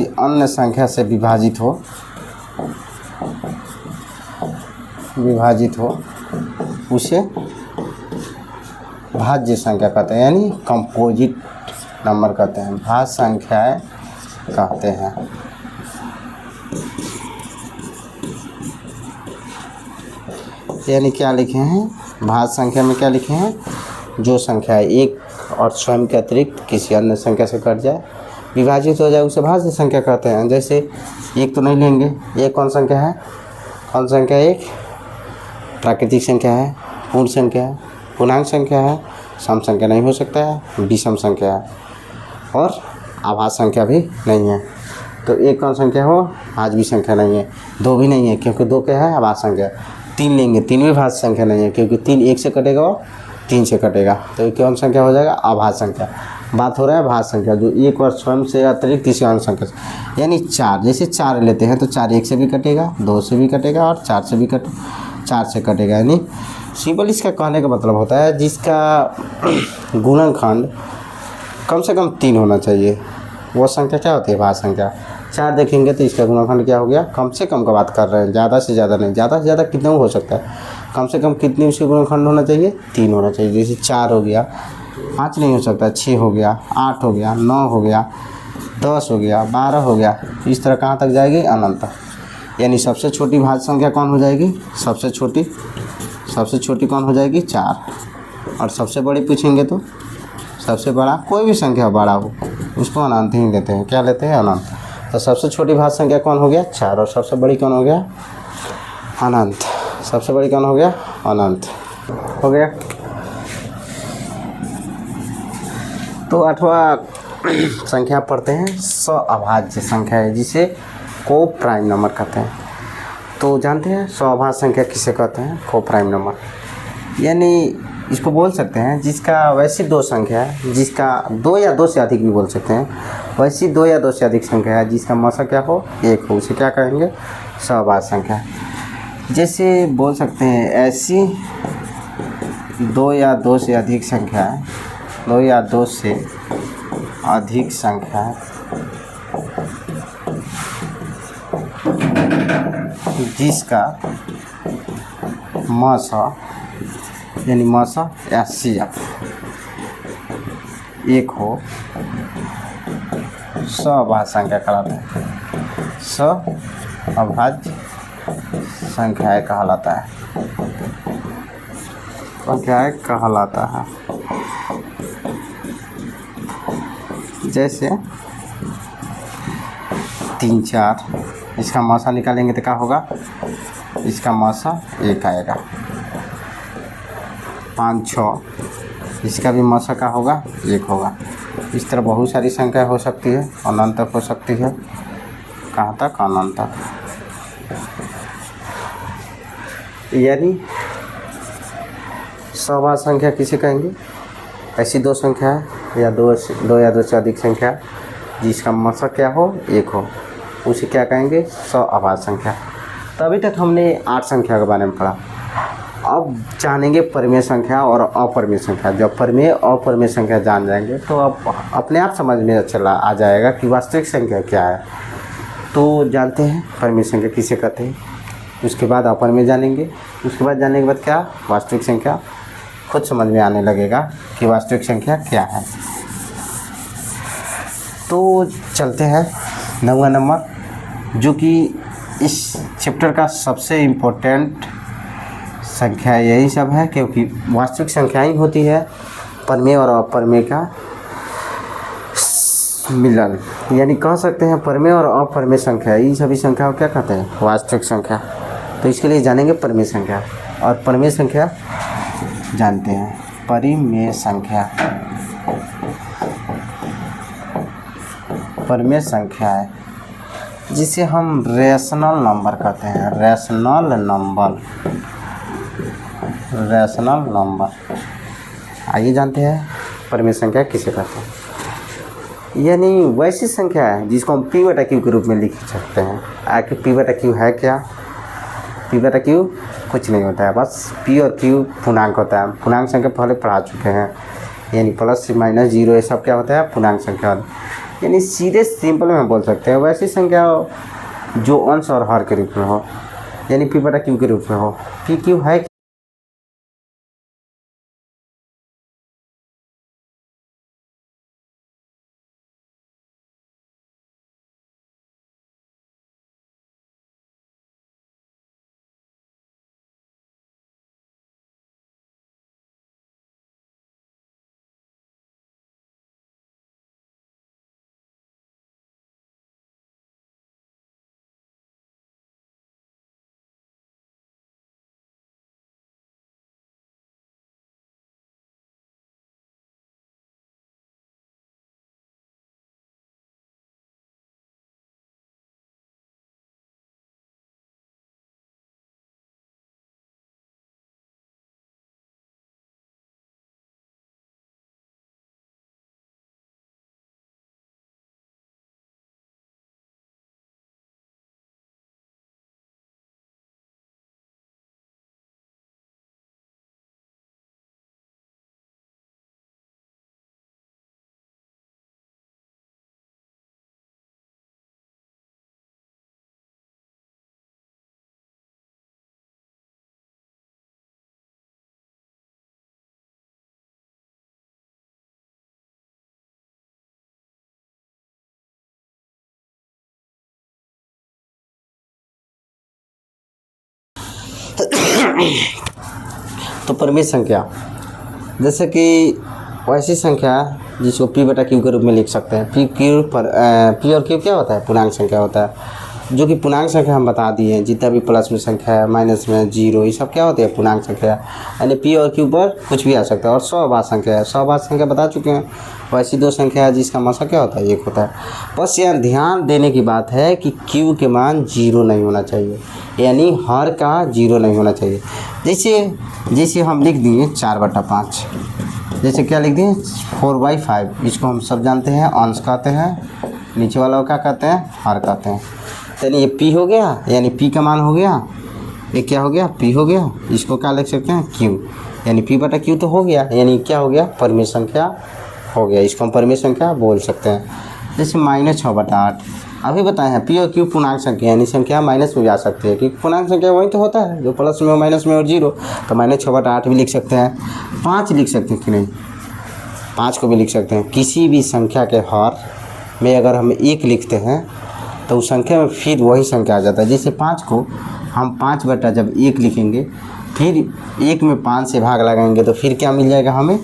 Speaker 2: अन्य संख्या से विभाजित हो उसे भाज्य संख्या कहते हैं, यानी कंपोजिट नंबर कहते हैं, भाज्य संख्याएं कहते हैं। यानी क्या लिखे हैं? भाज्य संख्या में क्या लिखे हैं? जो संख्या एक और स्वयं के अतिरिक्त किसी अन्य संख्या से कट जाए, विभाजित हो जाए, उसे भाज्य संख्या कहते हैं। जैसे एक तो नहीं लेंगे, एक कौन संख्या है? कौन संख्या? एक प्राकृतिक संख्या है, पूर्ण संख्या है, पूर्णांक संख्या है, सम संख्या नहीं हो सकता है, विषम संख्या है, और अभाज्य संख्या भी नहीं है। तो एक कौन संख्या हो? भाज्य भी संख्या नहीं है। 2 भी नहीं है क्योंकि 2 क्या है? अभाज्य संख्या। 3 लेंगे, 3 भी भाज्य संख्या नहीं है क्योंकि 3 1 से कटेगा और 3 से कटेगा, तो ये कौन संख्या हो जाएगा? अभाज्य संख्या। बात हो रहा है भाज्य संख्या जो एक और स्वयं से अतिरिक्त किसी अन्य संख्या से, यानी 4। जैसे 4 लेते हैं तो 4 1 से भी कटेगा, 2 से भी कटेगा और 4 से कटेगा। यानी सिंपल इसका कहने का मतलब होता है जिसका गुणनखंड कम से कम 3 होना चाहिए, वो संख्या क्या होती है? भाज्य संख्या। 4 देखेंगे तो इसका गुणनखंड क्या हो गया? कम से कम का बात कर रहे हैं, ज़्यादा से ज़्यादा नहीं। ज़्यादा से ज़्यादा कितना हो सकता है? कम से कम कितनी उसके गुणनखंड होना चाहिए, 3 होना चाहिए। जैसे 4 हो गया, 5 नहीं हो सकता, 6 हो गया, 8 हो गया, 9 हो गया, 10 हो गया, 12 हो गया, इस तरह कहाँ तक जाएगी, अनंत तक। यानी सबसे छोटी भाज्य संख्या कौन हो जाएगी, सबसे छोटी कौन हो जाएगी, 4। और सबसे बड़ी पूछेंगे तो सबसे बड़ा कोई भी संख्या बड़ा हो उसको अनंत ही लेते हैं, क्या लेते हैं, अनंत। तो सबसे छोटी भाज्य संख्या कौन हो गया, 4, और सबसे बड़ी कौन हो गया, अनंत। सबसे बड़ी कौन हो गया, अनंत हो गया। तो 8वां संख्या पढ़ते हैं, सअभाज्य संख्या है जिसे को प्राइम नंबर कहते हैं। तो जानते हैं सअभाज्य संख्या किसे कहते हैं, को प्राइम नंबर। यानी इसको बोल सकते हैं जिसका वैसी 2 संख्या है, जिसका 2 या 2 से अधिक भी बोल सकते हैं, वैसी 2 या 2 से अधिक संख्या है जिसका मसा क्या हो, 1 हो, उसे क्या कहेंगे, सअभाज्य संख्या। जैसे बोल सकते हैं ऐसी 2 या 2 से अधिक संख्या है, 2 या 2 से अधिक संख्या जिसका मसा यानी मसा या CF 1 हो, सअभाज्य संख्या कहलाता है, सअभाज्य संख्याएं कहलाता है, संख्याएं कहलाता है। जैसे 3 4, इसका मसा निकालेंगे तो क्या होगा, इसका मसा 1 आएगा। 5 6, इसका भी मसा क्या होगा, 1 होगा। इस तरह बहुत सारी संख्या हो सकती है, अनंत तक हो सकती है, कहाँ तक, अनंत तक। यानी सअभाज्य संख्या किसे कहेंगे, ऐसी 2 संख्या है या 2 या 2 से अधिक संख्या जिसका मसा क्या हो, 1 हो, उसे क्या कहेंगे, सअभाज्य संख्या। तो अभी तक हमने 8 संख्या के बारे में पढ़ा। अब जानेंगे परिमेय संख्या और अपरिमेय संख्या। जब परिमेय और अपरिमेय संख्या जान जाएंगे तो अब अपने आप समझ में आ जाएगा कि वास्तविक संख्या क्या है। तो जानते हैं परिमेय संख्या किसे कहते हैं, उसके बाद अपरिमेय जानेंगे, उसके बाद जानने के बाद क्या, वास्तविक संख्या। खुद समझ में आने लगेगा कि वास्तविक संख्या क्या है। तो चलते हैं 9वां नंबर, जो कि इस चैप्टर का सबसे इम्पोर्टेंट संख्या यही सब है, क्योंकि वास्तविक संख्या ही होती है परिमेय और अपरिमेय का मिलन। यानी कह सकते हैं परिमेय और अपरिमेय संख्या, ये सभी संख्या को क्या कहते हैं, वास्तविक संख्या। तो इसके लिए जानेंगे परिमेय संख्या और परिमेय संख्या जानते हैं। परिमेय संख्या, परिमेय संख्या है जिसे हम रेशनल नंबर कहते हैं, रेशनल नंबर, रेशनल नंबर। आइए जानते हैं परिमेय संख्या किसे कहते हैं। यानी वैसी संख्या है जिसको हम P/Q के रूप में लिख सकते हैं। आखिर P/Q है क्या, P/Q कुछ नहीं होता है, बस P और Q पूर्णांक होता है। पूर्णांक संख्या पहले पढ़ा चुके हैं, यानी प्लस माइनस जीरो ये सब क्या होता है, पूर्णांक संख्या। यानी सीधे सिंपल में बोल सकते हैं वैसी संख्या जो अंश और हर के रूप में हो, यानी P/Q के रूप में हो। PQ है तो परिमेय संख्या जैसे कि वैसी संख्या जिसको p बटा क्यू के रूप में लिख सकते हैं। p और q क्या होता है? पूर्णांक संख्या होता है। जो कि पूर्णांक संख्या हम बता दिए हैं, जितना भी प्लस में संख्या है, माइनस में, जीरो, ये सब क्या होती है? पूर्णांक संख्या। यानी p और q पर कुछ भी आ सकता है। और सहभाज्य संख्या है, सहभाज्य संख्या बता चुके हैं। वैसी दो संख्या है जिसका मासा क्या होता है? एक होता है। बस यहाँ ध्यान देने की बात है कि q के मान जीरो नहीं होना चाहिए, यानी हर का जीरो नहीं होना चाहिए। जैसे हम लिख दिए 4/5, जैसे क्या लिख दिए 4/5, इसको हम सब जानते हैं अंश कहते हैं, नीचे वाला को क्या कहते हैं? हर कहते हैं। यानी ये p हो गया, यानी p का मान हो गया, ये क्या हो गया? p हो गया। इसको क्या लिख सकते हैं? q, यानी p बटा q तो हो गया, यानी क्या हो गया? परिमेय संख्या हो गया। इसको हम परिमेय संख्या बोल सकते हैं। जैसे -6/8 अभी बताए हैं, p और q पूर्णांक संख्या, यानी संख्या माइनस में भी आ सकती है, क्योंकि पूर्णांक संख्या वही तो होता है जो प्लस में, माइनस में और जीरो। तो -6/8 भी लिख सकते हैं, 5 लिख सकते हैं कि नहीं? 5 को भी लिख सकते हैं। किसी भी संख्या के हर में अगर हम 1 लिखते हैं तो उस संख्या में फिर वही संख्या आ जाता है। जैसे 5 को हम 5/1 लिखेंगे, फिर 1 में 5 से भाग लगाएंगे तो फिर क्या मिल जाएगा? हमें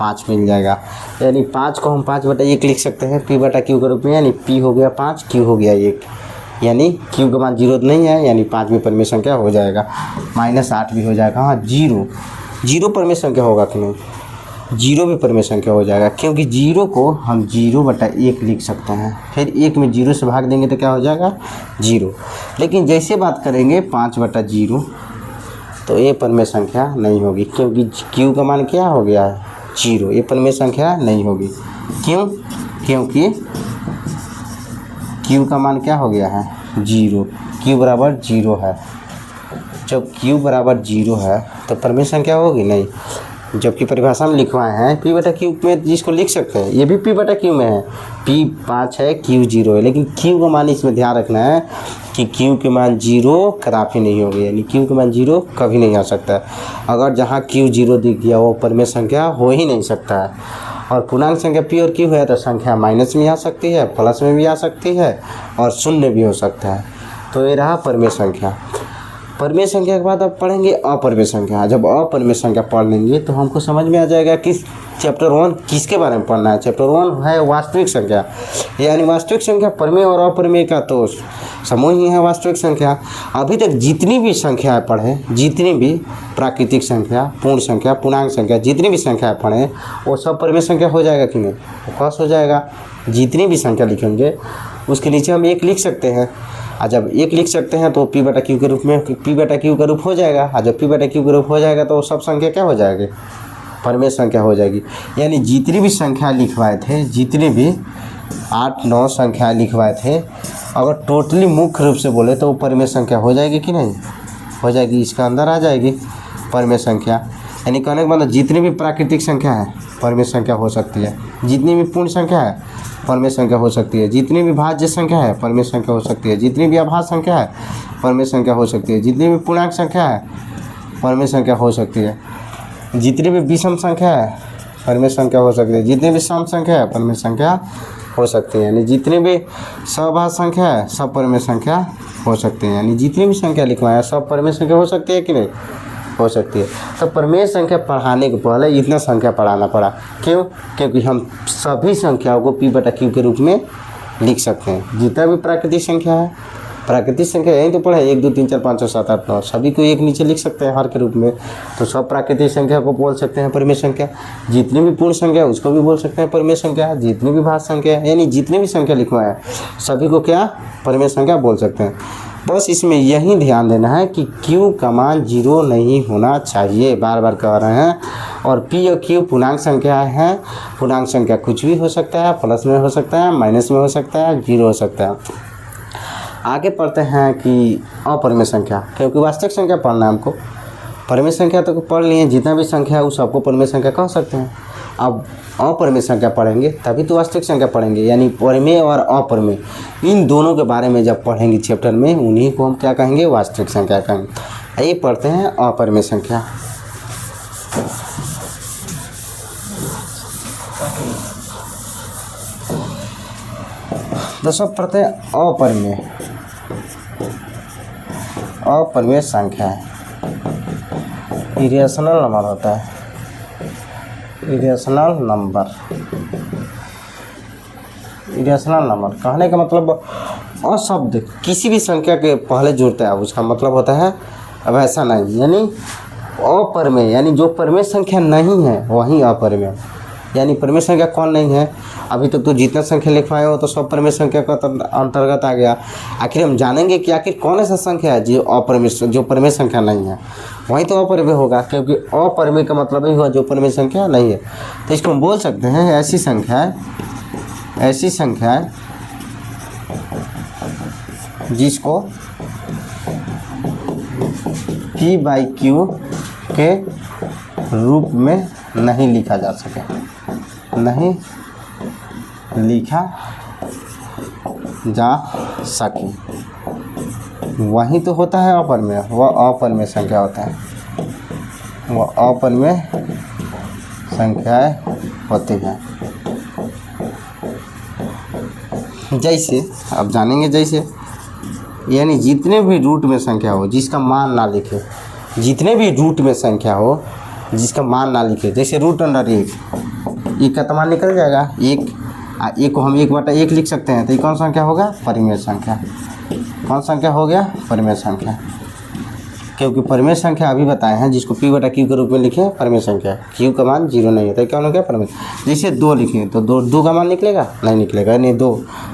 Speaker 2: 5 मिल जाएगा। यानी 5 को हम 5/1 लिख सकते हैं p बटा q के रूप में, यानी p हो गया 5, q हो गया 1, यानी q का मान जीरो नहीं है, यानी 5 भी परिमेय संख्या हो जाएगा। -8 भी हो जाएगा। हाँ, जीरो परिमेय संख्या होगा कि नहीं? जीरो भी परिमेय संख्या हो जाएगा, क्योंकि जीरो को हम 0/1 लिख सकते हैं, फिर 1 में 0 से भाग देंगे तो क्या हो जाएगा? 0। लेकिन जैसे बात करेंगे 5/0 तो ये परिमेय संख्या नहीं होगी, क्योंकि q का मान क्या हो गया है? 0। ये परिमेय संख्या नहीं होगी। क्यों? क्योंकि q का मान क्या हो गया है? 0। q बराबर 0 है। जब q बराबर 0 है तो परिमेय संख्या होगी नहीं। जबकि परिभाषा में लिखवाए हैं p बटा q में, जिसको लिख सकते हैं, ये भी p बटा q में है। p 5 है, q 0 है, लेकिन q का मान इसमें ध्यान रखना है कि q के मान 0 कदापि नहीं होगी, यानी q के मान 0 कभी नहीं आ सकता है। अगर जहाँ q 0 दिख गया वो परिमेय संख्या हो ही नहीं सकता है। और पूर्णांक संख्या p और q है तो संख्या माइनस में आ सकती है, प्लस में भी आ सकती है और शून्य भी हो सकता है। तो ये रहा परिमेय संख्या। परिमेय संख्या के बाद अब पढ़ेंगे अपरिमेय संख्या। जब अपरिमेय संख्या पढ़ लेंगे तो हमको समझ में आ जाएगा कि चैप्टर 1 किसके बारे में पढ़ना है। चैप्टर 1 है वास्तविक संख्या, यानी वास्तविक संख्या परिमेय और अपरिमेय का तो समूह ही है वास्तविक संख्या। अभी तक जितनी भी संख्याएं पढ़े, जितनी भी प्राकृतिक संख्या, पूर्ण संख्या, पूर्णांक संख्या, जितनी भी संख्याएं पढ़े वो सब परिमेय संख्या हो जाएगा कि नहीं? फर्स्ट हो जाएगा। जितनी भी संख्या लिखेंगे उसके नीचे हम 1 लिख सकते हैं, और जब 1 लिख सकते हैं तो p बटा q के रूप में p बटा q का रूप हो जाएगा। और जब p बटा q का रूप हो जाएगा तो सब संख्या क्या हो जाएगी? परिमेय संख्या हो जाएगी। यानी जितनी भी संख्या लिखवाए थे, जितनी भी 8-9 संख्या लिखवाए थे, अगर टोटली मुख्य रूप से बोले तो वो परिमेय संख्या हो जाएगी कि नहीं? हो जाएगी। इसका अंदर आ जाएगी परिमेय संख्या। यानी कहने का मतलब जितनी भी प्राकृतिक संख्या है परिमेय संख्या हो सकती है, जितनी भी पूर्ण संख्या है परिमेय संख्या हो सकती है, जितनी भी भाज्य संख्या है परिमेय संख्या हो सकती है, जितनी भी अभाज्य संख्या है परिमेय संख्या हो सकती है, जितनी भी पूर्णांक संख्या है परिमेय संख्या हो सकती है, जितनी भी विषम संख्या है परिमेय संख्या हो सकती है, जितनी भी सम संख्या है परिमेय संख्या हो सकती है। यानी जितनी भी सहभाज्य संख्या है सब परिमेय संख्या हो सकती है। यानी जितनी भी संख्या लिखवाए सब परिमेय संख्या हो सकती है कि नहीं? हो सकती है। तो परिमेय संख्या पढ़ाने के पहले इतना संख्या पढ़ाना पड़ा। क्यों? क्योंकि हम सभी संख्याओं को p बटा q के रूप में लिख सकते हैं। जितना भी प्राकृतिक संख्या है, प्राकृतिक संख्या यही तो पढ़े 1 2 3 4 5 6 7 8 9, सभी को 1 नीचे लिख सकते हैं हर के रूप में। तो सब प्राकृतिक संख्या को बोल सकते हैं परिमेय संख्या। जितनी भी पूर्ण संख्या है उसको भी बोल सकते हैं परिमेय संख्या। जितनी भी भाज्य संख्या है, यानी जितनी भी संख्या लिखवाए सभी को क्या परिमेय संख्या बोल सकते हैं। बस इसमें यही ध्यान देना है कि q का मान 0 नहीं होना चाहिए, बार बार कह रहे हैं। और p और q पूर्णांक संख्या है। पूर्णांक संख्या कुछ भी हो सकता है, प्लस में हो सकता है, माइनस में हो सकता है, 0 हो सकता है। आगे पढ़ते हैं कि अपरिमेय संख्या, क्योंकि वास्तविक संख्या पढ़ना है हमको। परिमेय संख्या तो पढ़ लिए, जितना भी संख्या है उस सबको परिमेय संख्या कह सकते हैं। अब अपरिमेय संख्या पढ़ेंगे तभी तो वास्तविक संख्या पढ़ेंगे। यानी परिमेय और अपरिमेय इन दोनों के बारे में जब पढ़ेंगे चैप्टर में, उन्हीं को हम क्या कहेंगे? वास्तविक संख्या कहेंगे। आइए पढ़ते हैं अपरिमेय संख्या। दोस्तों पढ़ते हैं अपरिमेय संख्या है। इरेशनल नंबर होता है, इरेशनल नंबर। इरेशनल नंबर कहने का मतलब अशब्द किसी भी संख्या के पहले जुड़ता है, उसका मतलब होता है अब ऐसा नहीं, यानी अपरिमेय, यानी जो परिमेय संख्या नहीं है वही अपरिमेय। यानी परिमेय संख्या कौन नहीं है, अभी तक तो जितना संख्या लिखवाए हो तो सब परिमेय संख्या का अंतर्गत आ गया। आखिर हम जानेंगे कि आखिर कौन ऐसा संख्या है जो अपरिमेय, जो परिमेय संख्या नहीं है, वही तो अपरिमेय होगा, क्योंकि अपरिमेय का मतलब ही हुआ जो परिमेय संख्या नहीं है। तो इसको हम बोल सकते हैं ऐसी संख्या जिसको P बाई Q के रूप में नहीं लिखा जा सके, नहीं लिखा जा सके, वही तो होता है अपरिमेय। वह अपरिमेय संख्या होता है, वह अपरिमेय संख्याएं होती हैं। जैसे अब जानेंगे, जैसे यानी जितने भी रूट में संख्या हो जिसका मान ना लिखे, जितने भी रूट में संख्या हो जिसका मान ना लिखे, जैसे रूट अंडर एक का तो मान निकल जाएगा, एक को हम 1/1 लिख सकते हैं, तो ये कौन संख्या होगा, परिमेय संख्या। कौन संख्या हो गया, परिमेय संख्या। क्योंकि परिमेय संख्या अभी बताए हैं जिसको P/Q के रूप में लिखे परिमेय संख्या, Q का मान 0 नहीं होता, क्या हो गया परिमेय। जैसे 2 लिखें तो 2 का मान निकलेगा, नहीं निकलेगा, नहीं 2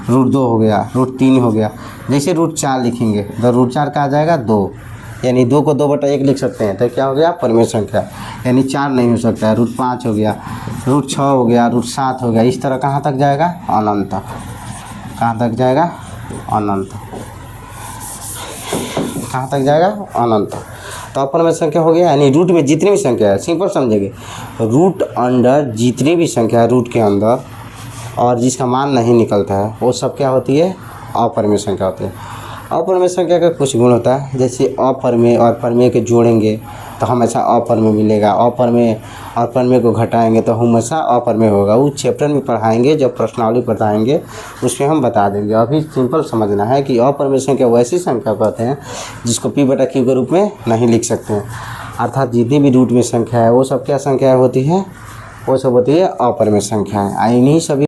Speaker 2: √2 हो गया, √3 हो गया। जैसे √4 लिखेंगे तो √4 का आ जाएगा 2, यानी 2 को 2/1 लिख सकते हैं, तो क्या हो गया परिमेय संख्या। यानी 4 नहीं हो सकता है, √5 हो गया, √6 हो गया, √7 हो गया। इस तरह कहाँ तक जाएगा, अनंत तक। कहाँ तक जाएगा, अनंत। कहाँ तक जाएगा, अनंत। तो अपरिमेय संख्या हो गया, यानी रूट में जितनी भी संख्या है, सिंपल समझेंगे, रूट अंडर जितनी भी संख्या है रूट के अंदर और जिसका मान नहीं निकलता है वो सब क्या होती है, अपरिमेय संख्या होती है। अपरिमेय संख्या का कुछ गुण होता है, जैसे अपरिमेय और परिमेय के जोड़ेंगे तो हमेशा अपरिमेय मिलेगा, अपरिमेय और परिमेय को घटाएंगे तो हमेशा अपरिमेय होगा। उस चैप्टर में पढ़ाएंगे, जब प्रश्नावली पढ़ाएंगे उसमें हम बता देंगे। अभी सिंपल समझना है कि अपरिमेय संख्या वैसी संख्या कहते हैं जिसको P/Q के रूप में नहीं लिख सकते हैं, अर्थात जितनी भी रूट में संख्या है वो सब क्या संख्या होती है, वो सब होती है अपरिमेय संख्याएँ। इन्हीं सभी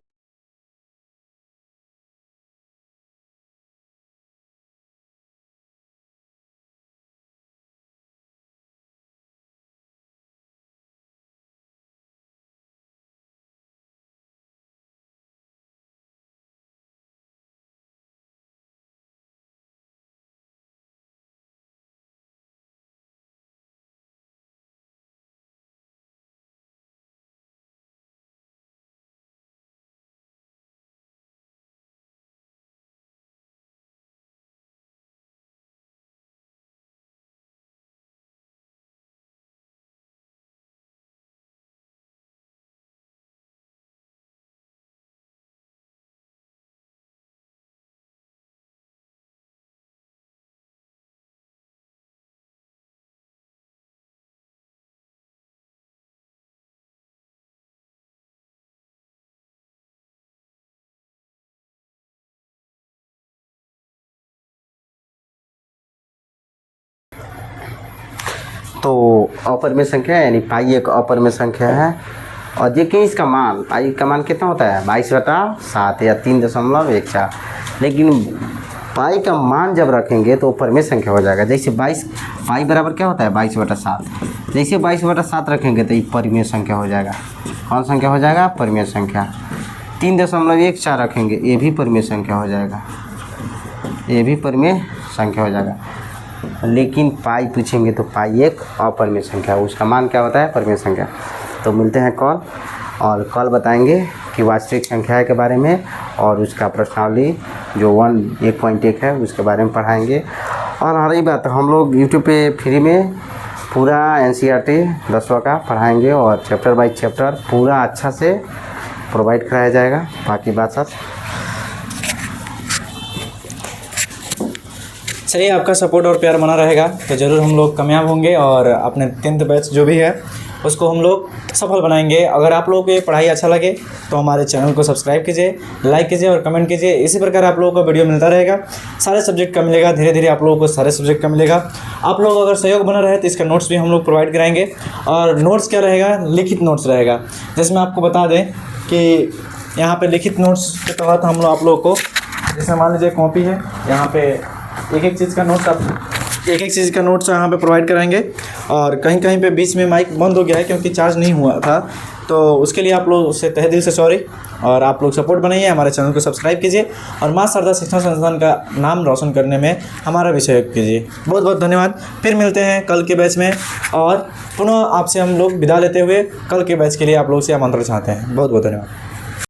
Speaker 2: तो अपरिमेय संख्या यानी पाई एक अपरिमेय संख्या है। और देखिए इसका मान, पाई का मान कितना होता है, 22/7 या 3.14। लेकिन पाई का मान जब रखेंगे तो परिमेय संख्या हो जाएगा। जैसे 22 पाई बराबर क्या होता है, 22/7। जैसे 22/7 रखेंगे तो ये परिमेय संख्या हो जाएगा। कौन संख्या हो जाएगा, परिमेय संख्या। 3.14 रखेंगे, ये भी परिमेय संख्या हो जाएगा, ये भी परिमेय संख्या हो जाएगा। लेकिन पाई पूछेंगे तो पाई एक अपरिमेय संख्या, उसका मान क्या होता है, परिमेय संख्या। तो मिलते हैं कल, और कल बताएंगे कि वास्तविक संख्या के बारे में और उसका प्रश्नावली जो 1.1 है उसके बारे में पढ़ाएंगे। और रही बात, हम लोग यूट्यूब पे फ्री में पूरा NCERT 10वां का पढ़ाएंगे और चैप्टर बाई चैप्टर पूरा अच्छा से प्रोवाइड कराया जाएगा। बाकी बात सब
Speaker 1: चलिए, आपका सपोर्ट और प्यार बना रहेगा तो ज़रूर हम लोग कामयाब होंगे और अपने 10th बैच जो भी है उसको हम लोग सफल बनाएंगे। अगर आप लोगों को ये पढ़ाई अच्छा लगे तो हमारे चैनल को सब्सक्राइब कीजिए, लाइक कीजिए और कमेंट कीजिए। इसी प्रकार आप लोगों को वीडियो मिलता रहेगा, सारे सब्जेक्ट का मिलेगा, धीरे धीरे आप लोगों को सारे सब्जेक्ट का मिलेगा। आप लोग अगर सहयोग बना रहे तो इसका नोट्स भी हम लोग प्रोवाइड कराएंगे। और नोट्स क्या रहेगा, लिखित नोट्स रहेगा। जिसमें आपको बता दें कि यहाँ पे लिखित नोट्स के तहत हम लोग आप लोगों को, जैसे मान लीजिए कॉपी है, यहाँ पे एक एक चीज़ का नोट्स यहाँ पे प्रोवाइड कराएंगे। और कहीं कहीं पे बीच में माइक बंद हो गया है क्योंकि चार्ज नहीं हुआ था, तो उसके लिए आप लोग से तहे दिल से सॉरी। और आप लोग सपोर्ट बनाइए, हमारे चैनल को सब्सक्राइब कीजिए और माँ शारदा शिक्षण संस्थान का नाम रोशन करने में हमारा भी सहयोग कीजिए। बहुत बहुत धन्यवाद। फिर मिलते हैं कल के बैच में और पुनः आपसे हम लोग विदा लेते हुए कल के बैच के लिए आप लोग से आमंत्रण चाहते हैं। बहुत बहुत धन्यवाद।